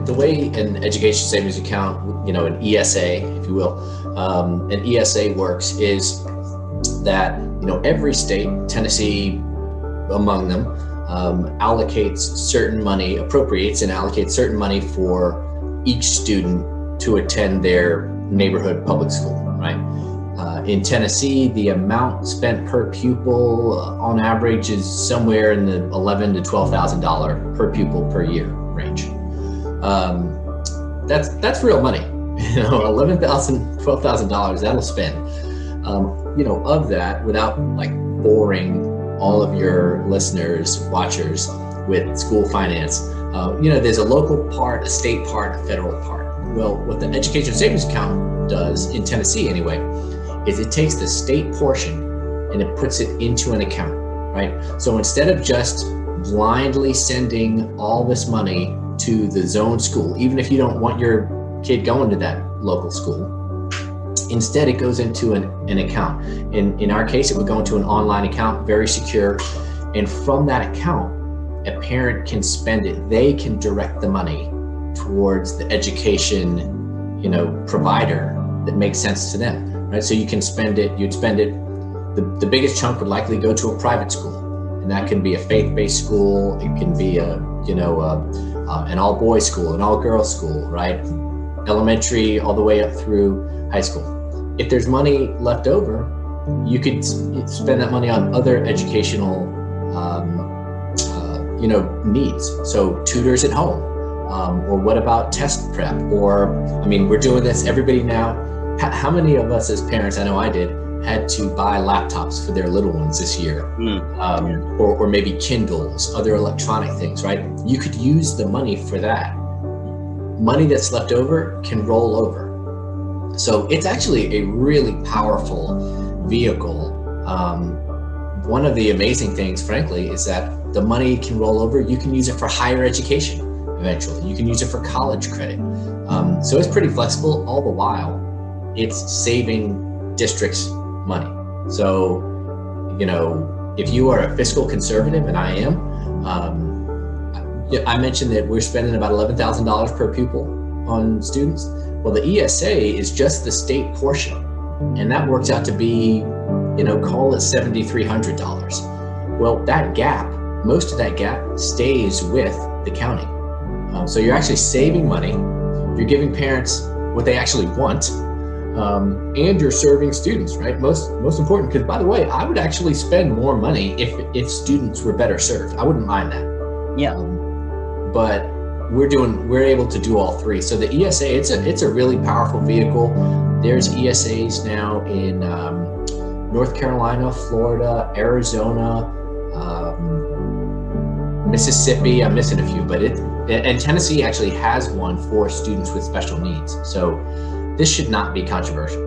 the way an education savings account, an ESA, if you will, an ESA works is that, every state, Tennessee among them, appropriates and allocates certain money for each student to attend their neighborhood public school, right? In Tennessee, the amount spent per pupil on average is somewhere in the $11,000 to $12,000 per pupil per year range. That's real money. $11,000, $12,000 that'll spend. Of that, without like boring all of your listeners, watchers with school finance, there's a local part, a state part, a federal part. Well, what the education savings account does in Tennessee anyway, is it takes the state portion and it puts it into an account, right? So instead of just blindly sending all this money to the zone school, even if you don't want your kid going to that local school, instead it goes into an account. In our case, it would go into an online account, very secure. And from that account, a parent can spend it. They can direct the money towards the education, provider that makes sense to them, right? So you'd spend it, the biggest chunk would likely go to a private school. And that can be a faith-based school. It can be an all-boys school, an all-girls school, right? Elementary all the way up through high school. If there's money left over, you could spend that money on other educational needs. So tutors at home, or what about test prep? Or, we're doing this, everybody now. How many of us as parents, I know I did, had to buy laptops for their little ones this year, or maybe Kindles, other electronic things, right? You could use the money for that. Money that's left over can roll over. So it's actually a really powerful vehicle. One of the amazing things, frankly, is that the money can roll over. You can use it for higher education eventually. You can use it for college credit. So it's pretty flexible. All the while, it's saving districts money. So, if you are a fiscal conservative, and I am, I mentioned that we're spending about $11,000 per pupil on students. Well, the ESA is just the state portion, and that works out to be, call it $7,300. Well, that gap, most of that gap stays with the county. So you're actually saving money, you're giving parents what they actually want, and you're serving students, right? Most important, because by the way, I would actually spend more money if students were better served. I wouldn't mind that. Yeah. But we're able to do all three. So the ESA, it's a really powerful vehicle. There's ESAs now in North Carolina, Florida, Arizona, Mississippi. I'm missing a few, and Tennessee actually has one for students with special needs. So this should not be controversial.